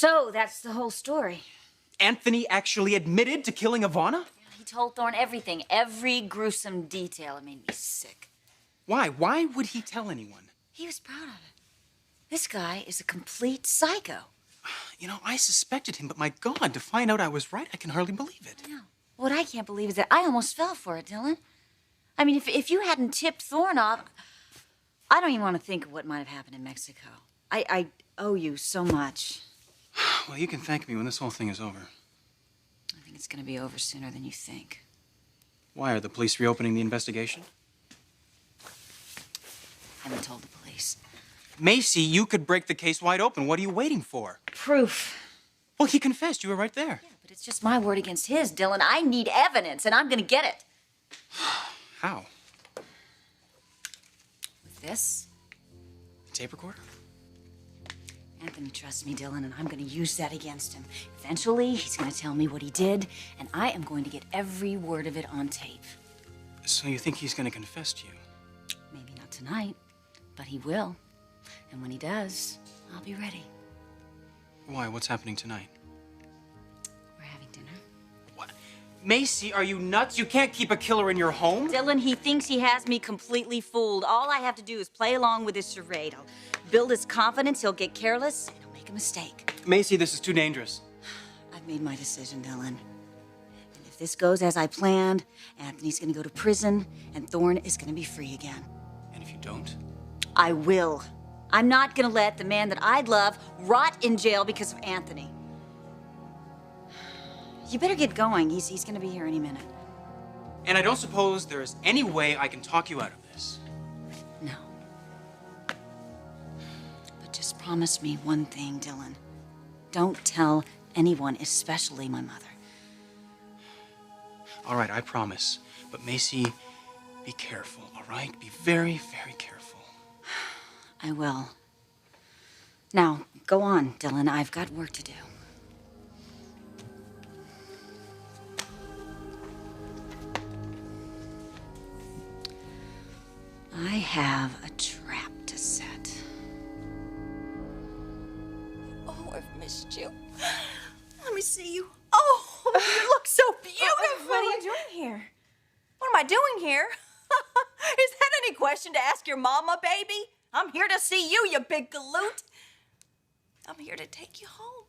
So, that's the whole story. Anthony actually admitted to killing Ivana? He told Thorne everything, every gruesome detail. It made me sick. Why? Why would he tell anyone? He was proud of it. This guy is a complete psycho. You know, I suspected him, but my God, to find out I was right, I can hardly believe it. No. What I can't believe is that I almost fell for it, Dylan. I mean, if you hadn't tipped Thorne off, I don't even want to think of what might have happened in Mexico. I owe you so much. Well, you can thank me when this whole thing is over. I think it's going to be over sooner than you think. Why, are the police reopening the investigation? I haven't told the police. Macy, you could break the case wide open. What are you waiting for? Proof. Well, he confessed. You were right there. Yeah, but it's just my word against his, Dylan. I need evidence, and I'm going to get it. How? With this? A tape recorder? Anthony trusts me, Dylan, and I'm going to use that against him. Eventually, he's going to tell me what he did, and I am going to get every word of it on tape. So you think he's going to confess to you? Maybe not tonight, but he will. And when he does, I'll be ready. Why? What's happening tonight? We're having dinner. What? Macy, are you nuts? You can't keep a killer in your home. Dylan, he thinks he has me completely fooled. All I have to do is play along with his charade. I'll build his confidence, he'll get careless, and he'll make a mistake. Macy, this is too dangerous. I've made my decision, Dylan. And if this goes as I planned, Anthony's gonna go to prison, and Thorne is gonna be free again. And if you don't? I will. I'm not gonna let the man that I'd love rot in jail because of Anthony. You better get going. He's gonna be here any minute. And I don't suppose there is any way I can talk you out of this. No. But just promise me one thing, Dylan. Don't tell anyone, especially my mother. All right, I promise. But Macy, be careful, all right? Be very, very careful. I will. Now, go on, Dylan. I've got work to do. I have a trap to set. Oh, I've missed you. Let me see you. Oh, you look so beautiful. What are you doing here? What am I doing here? Is that any question to ask your mama, baby? I'm here to see you, you big galoot. I'm here to take you home.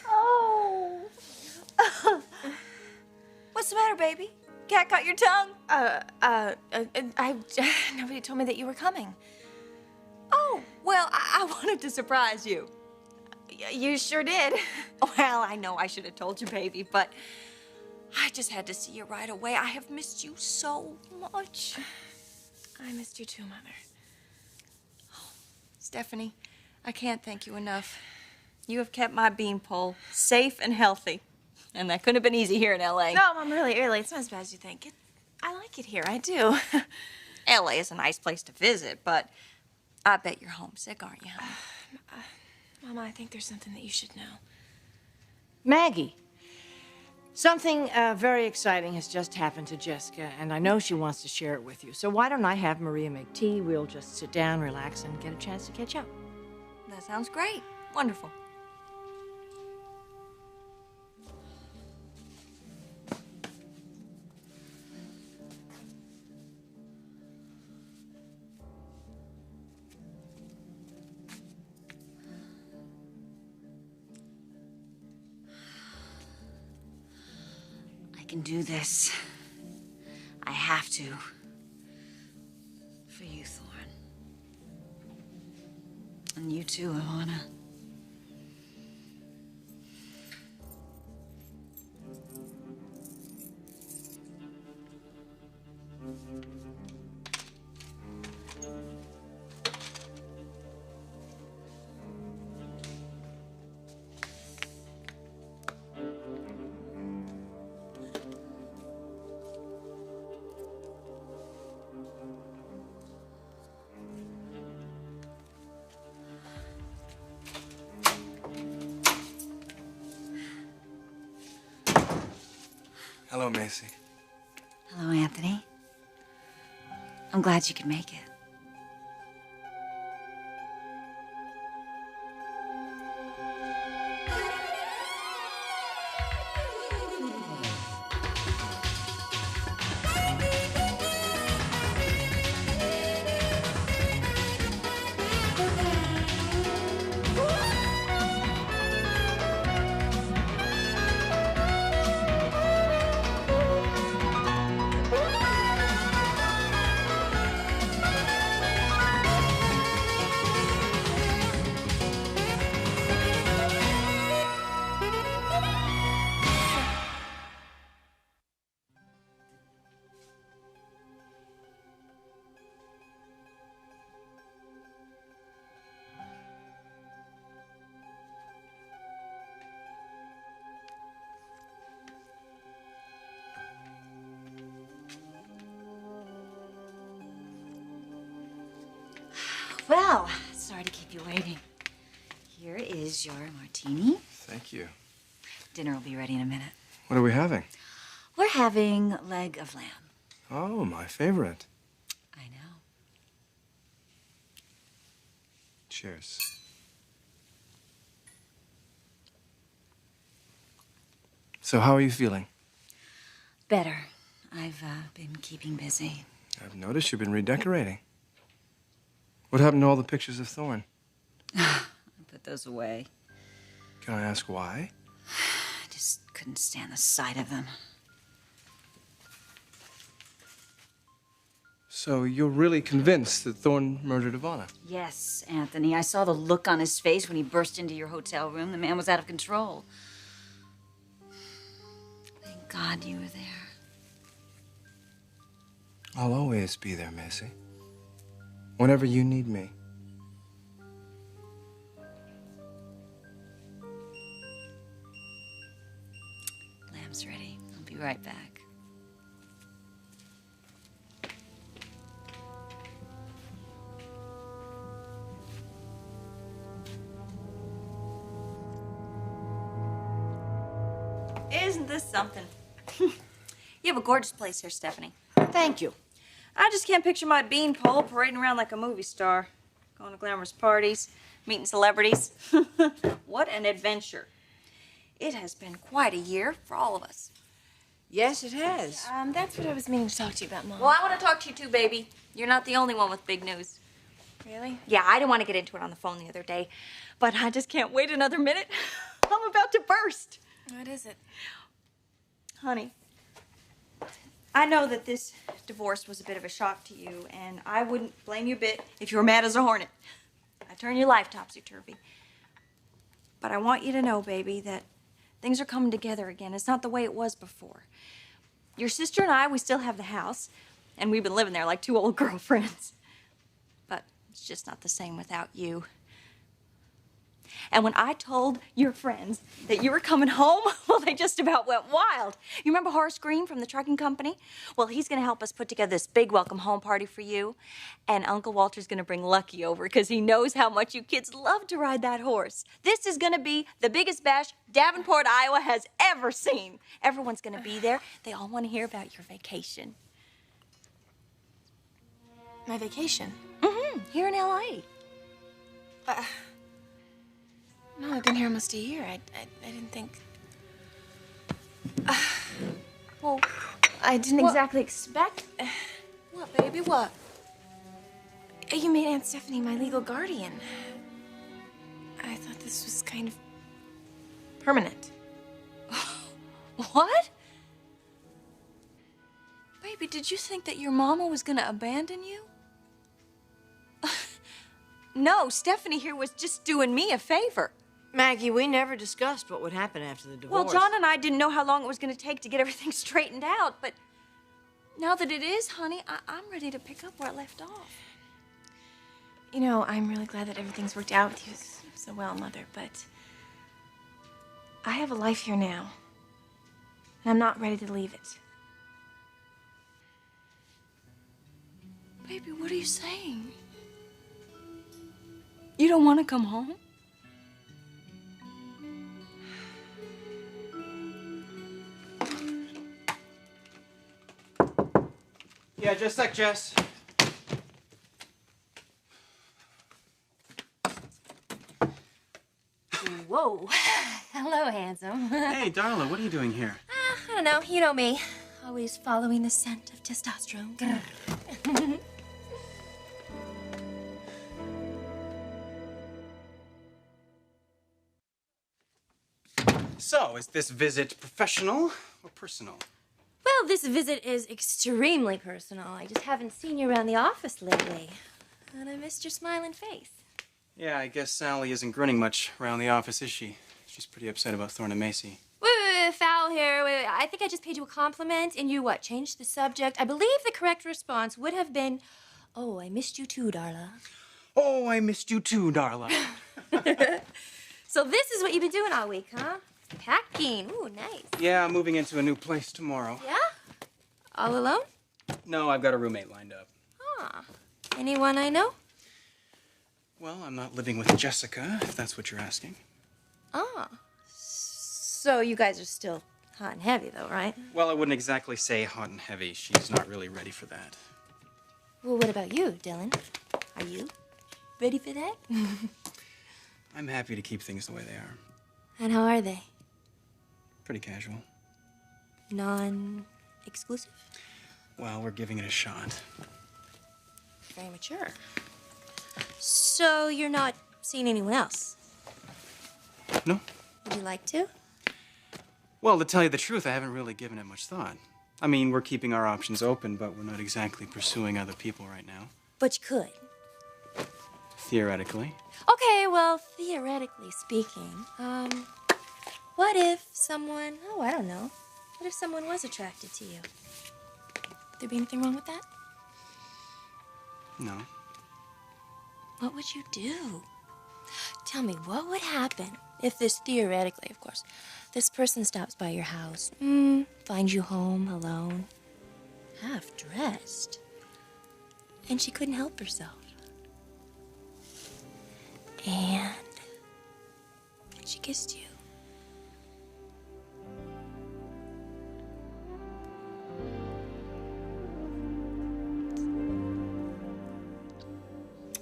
Oh. What's the matter, baby? Cat caught your tongue? Nobody told me that you were coming. Oh, well, I wanted to surprise you. You sure did. Well, I know I should have told you, baby, but I just had to see you right away. I have missed you so much. I missed you too, Mother. Stephanie, I can't thank you enough. You have kept my beanpole safe and healthy. And that couldn't have been easy here in L.A. No, Mom, really, it's not as bad as you think. I like it here, I do. L.A. is a nice place to visit, but I bet you're homesick, aren't you, honey? Mama, I think there's something that you should know. Maggie, something very exciting has just happened to Jessica, and I know she wants to share it with you. So why don't I have Maria make tea? We'll just sit down, relax, and get a chance to catch up. That sounds great. Wonderful. I can do this. I have to. For you, Thorne. And you too, Ivana. Hello, Macy. Hello, Anthony. I'm glad you could make it. Well, sorry to keep you waiting. Here is your martini. Thank you. Dinner will be ready in a minute. What are we having? We're having leg of lamb. Oh, my favorite. I know. Cheers. So how are you feeling? Better. I've been keeping busy. I've noticed you've been redecorating. What happened to all the pictures of Thorne? I put those away. Can I ask why? I just couldn't stand the sight of them. So you're really convinced that Thorne murdered Ivana? Yes, Anthony. I saw the look on his face when he burst into your hotel room. The man was out of control. Thank God you were there. I'll always be there, Macy. Whenever you need me. Lamb's ready. I'll be right back. Isn't this something? You have a gorgeous place here, Stephanie. Thank you. I just can't picture my beanpole parading around like a movie star. Going to glamorous parties, meeting celebrities. What an adventure. It has been quite a year for all of us. Yes, it has. That's what I was meaning to talk to you about, Mom. Well, I want to talk to you too, baby. You're not the only one with big news. Really? Yeah, I didn't want to get into it on the phone the other day, but I just can't wait another minute. I'm about to burst. What is it? Honey, I know that this divorce was a bit of a shock to you, and I wouldn't blame you a bit if you were mad as a hornet. I turned your life topsy-turvy. But I want you to know, baby, that things are coming together again. It's not the way it was before. Your sister and I, we still have the house, and we've been living there like two old girlfriends. But it's just not the same without you. And when I told your friends that you were coming home, well, they just about went wild. You remember Horace Green from the trucking company? Well, he's going to help us put together this big welcome home party for you. And Uncle Walter's going to bring Lucky over because he knows how much you kids love to ride that horse. This is going to be the biggest bash Davenport, Iowa has ever seen. Everyone's going to be there. They all want to hear about your vacation. My vacation? Mm-hmm. Here in L.A. No, I've been here almost a year. I didn't think... well, I didn't exactly expect... What, baby, what? You made Aunt Stephanie my legal guardian. I thought this was kind of permanent. What? Baby, did you think that your mama was gonna abandon you? No, Stephanie here was just doing me a favor. Maggie, we never discussed what would happen after the divorce. Well, John and I didn't know how long it was gonna take to get everything straightened out, but now that it is, honey, I'm ready to pick up where it left off. You know, I'm really glad that everything's worked out with you so well, Mother, but I have a life here now, and I'm not ready to leave it. Baby, what are you saying? You don't want to come home? Yeah, just like Jess. Whoa. Hello, handsome. Hey, Darla, what are you doing here? I don't know. You know me. Always following the scent of testosterone. So, is this visit professional or personal? Well, this visit is extremely personal. I just haven't seen you around the office lately. And I missed your smiling face. Yeah, I guess Sally isn't grinning much around the office, is she? She's pretty upset about Thorne and Macy. Wait, foul here. Wait. I think I just paid you a compliment, and you what? Changed the subject. I believe the correct response would have been, "Oh, I missed you too, Darla." Oh, I missed you too, Darla. So this is what you've been doing all week, huh? Packing. Ooh, nice. Yeah, I'm moving into a new place tomorrow. Yeah? All alone? No, I've got a roommate lined up. Huh. Anyone I know? Well, I'm not living with Jessica, if that's what you're asking. Ah. So you guys are still hot and heavy, though, right? Well, I wouldn't exactly say hot and heavy. She's not really ready for that. Well, what about you, Dylan? Are you ready for that? I'm happy to keep things the way they are. And how are they? Pretty casual. Non-exclusive? Well, we're giving it a shot. Very mature. So you're not seeing anyone else? No? Would you like to? Well, to tell you the truth, I haven't really given it much thought. I mean, we're keeping our options open, but we're not exactly pursuing other people right now. But you could. Theoretically. Okay, well, theoretically speaking, what if someone, I don't know, what if someone was attracted to you? Would there be anything wrong with that? No. What would you do? Tell me, what would happen if this, theoretically, of course, this person stops by your house, finds you home alone, half-dressed, and she couldn't help herself? And she kissed you.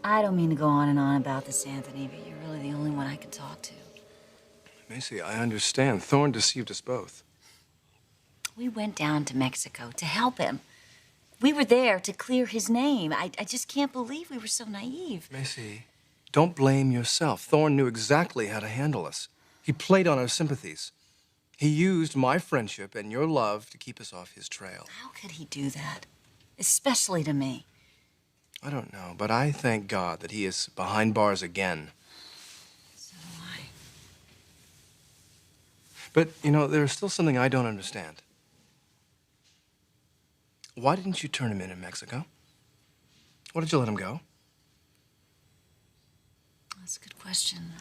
I don't mean to go on and on about this, Anthony, but you're really the only one I can talk to. Macy, I understand. Thorne deceived us both. We went down to Mexico to help him. We were there to clear his name. I just can't believe we were so naive. Macy, don't blame yourself. Thorne knew exactly how to handle us. He played on our sympathies. He used my friendship and your love to keep us off his trail. How could he do that? Especially to me. I don't know, but I thank God that he is behind bars again. So do I. But, you know, there's still something I don't understand. Why didn't you turn him in Mexico? Why did you let him go? That's a good question.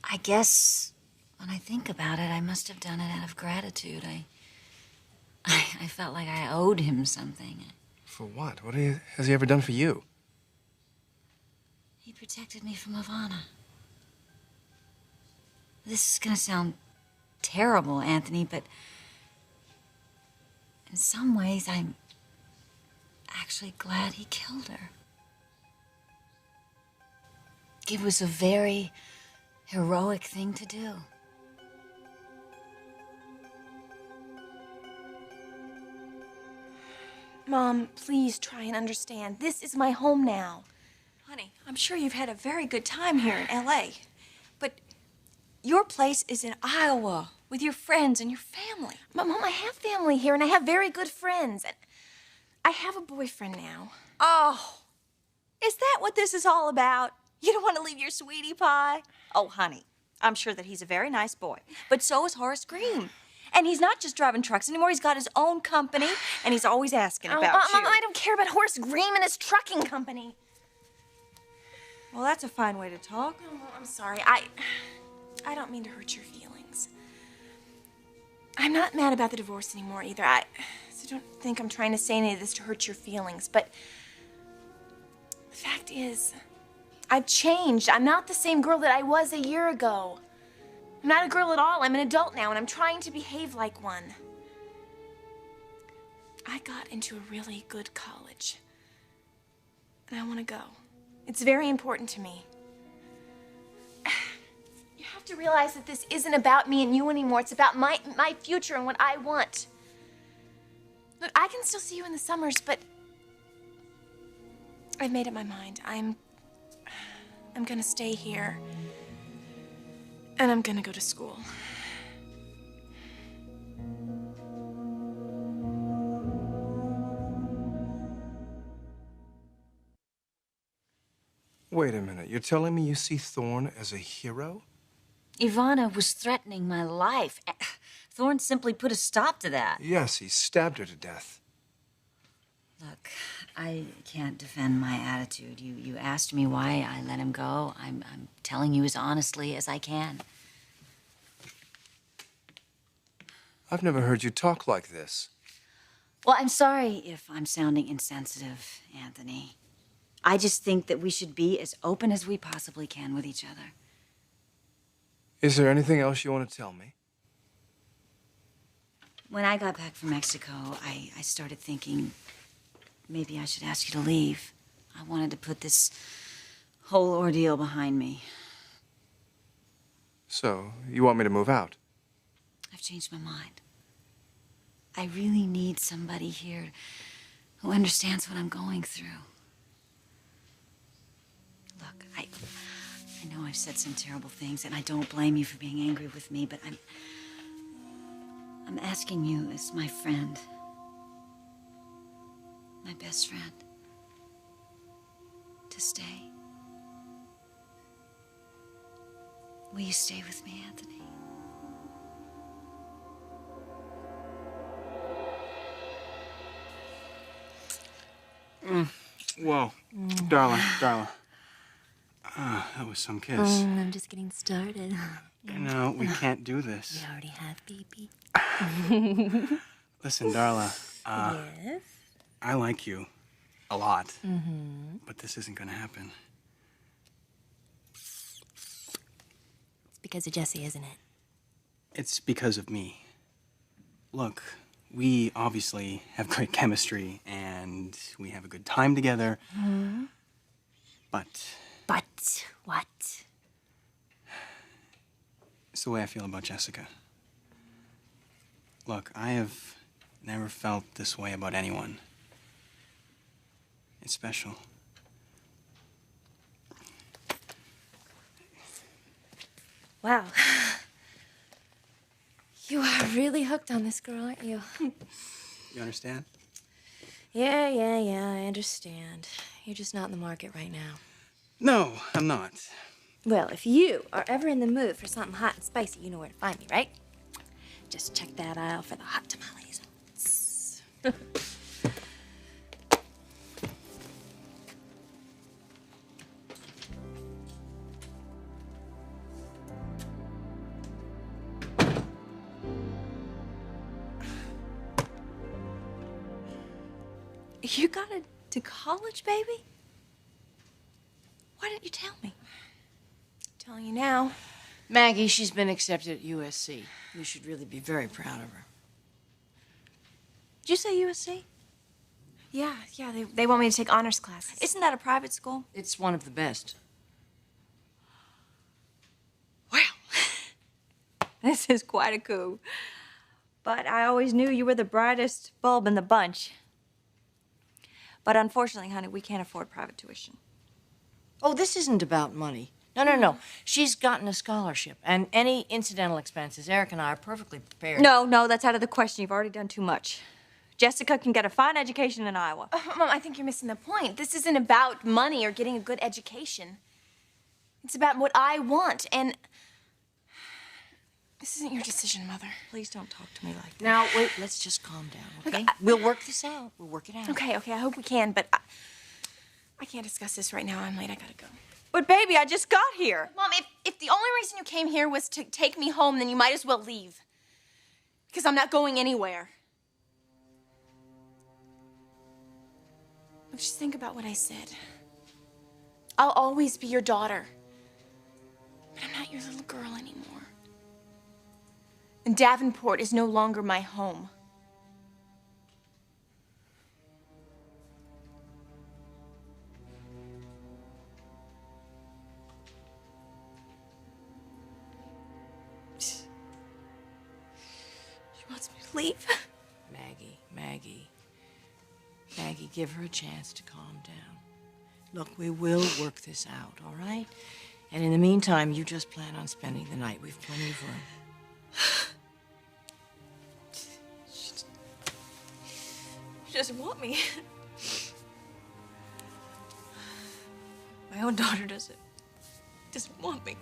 I guess when I think about it, I must have done it out of gratitude. I felt like I owed him something. For what? What has he ever done for you? He protected me from Ivana. This is gonna sound terrible, Anthony, but in some ways, I'm actually glad he killed her. It was a very heroic thing to do. Mom, please try and understand. This is my home now. Honey, I'm sure you've had a very good time here in L.A., but your place is in Iowa with your friends and your family. Mom, I have family here, and I have very good friends. And I have a boyfriend now. Oh, is that what this is all about? You don't want to leave your sweetie pie? Oh, honey, I'm sure that he's a very nice boy, but so is Horace Green. And he's not just driving trucks anymore. He's got his own company, and he's always asking about you. Mom, I don't care about Horace Green and his trucking company. Well, that's a fine way to talk. Oh, I'm sorry. I don't mean to hurt your feelings. I'm not mad about the divorce anymore either. So don't think I'm trying to say any of this to hurt your feelings. But the fact is, I've changed. I'm not the same girl that I was a year ago. I'm not a girl at all. I'm an adult now, and I'm trying to behave like one. I got into a really good college, and I want to go. It's very important to me. to realize that this isn't about me and you anymore. It's about my future and what I want. Look, I can still see you in the summers, but I've made up my mind. I'm gonna stay here. And I'm gonna go to school. Wait a minute. You're telling me you see Thorne as a hero? Ivana was threatening my life. Thorne simply put a stop to that. Yes, he stabbed her to death. Look, I can't defend my attitude. You asked me why I let him go. I'm telling you as honestly as I can. I've never heard you talk like this. Well, I'm sorry if I'm sounding insensitive, Anthony. I just think that we should be as open as we possibly can with each other. Is there anything else you want to tell me? When I got back from Mexico, I started thinking maybe I should ask you to leave. I wanted to put this whole ordeal behind me. So, you want me to move out? I've changed my mind. I really need somebody here who understands what I'm going through. Look, I know I've said some terrible things, and I don't blame you for being angry with me, but I'm asking you as my friend, my best friend, to stay. Will you stay with me, Anthony? Whoa. Darla. That was some kiss. I'm just getting started. No, we can't do this. We already have, baby. Listen, Darla. Yes? I like you a lot. But this isn't gonna happen. It's because of Jesse, isn't it? It's because of me. Look, we obviously have great chemistry and we have a good time together. But But what? it's the way I feel about Jessica. Look, I have never felt this way about anyone. It's special. Wow. You are really hooked on this girl, aren't you? You understand? Yeah, I understand. You're just not in the market right now. No, I'm not. Well, if you are ever in the mood for something hot and spicy, you know where to find me, right? Just check that aisle for the hot tamales. You got to college, baby? Why didn't you tell me? Telling you now. Maggie, she's been accepted at USC. You should really be very proud of her. Did you say USC? Yeah, they want me to take honors classes. Isn't that a private school? It's one of the best. Wow. This is quite a coup. But I always knew you were the brightest bulb in the bunch. But unfortunately, honey, we can't afford private tuition. Oh, this isn't about money. No. She's gotten a scholarship, and any incidental expenses, Eric and I are perfectly prepared. No, that's out of the question. You've already done too much. Jessica can get a fine education in Iowa. Mom, I think you're missing the point. This isn't about money or getting a good education. It's about what I want, and this isn't your decision, Mother. Please don't talk to me like that. Now, wait, let's just calm down, okay? We'll work this out. We'll work it out. Okay, I hope we can, but I can't discuss this right now. I'm late. I gotta go. But baby, I just got here. Mom, if the only reason you came here was to take me home, then you might as well leave. Because I'm not going anywhere. Look, just think about what I said. I'll always be your daughter. But I'm not your little girl anymore. And Davenport is no longer my home. leave? Maggie, give her a chance to calm down. Look, we will work this out, all right? And in the meantime, you just plan on spending the night. We've plenty of room. She doesn't want me. My own daughter doesn't want me.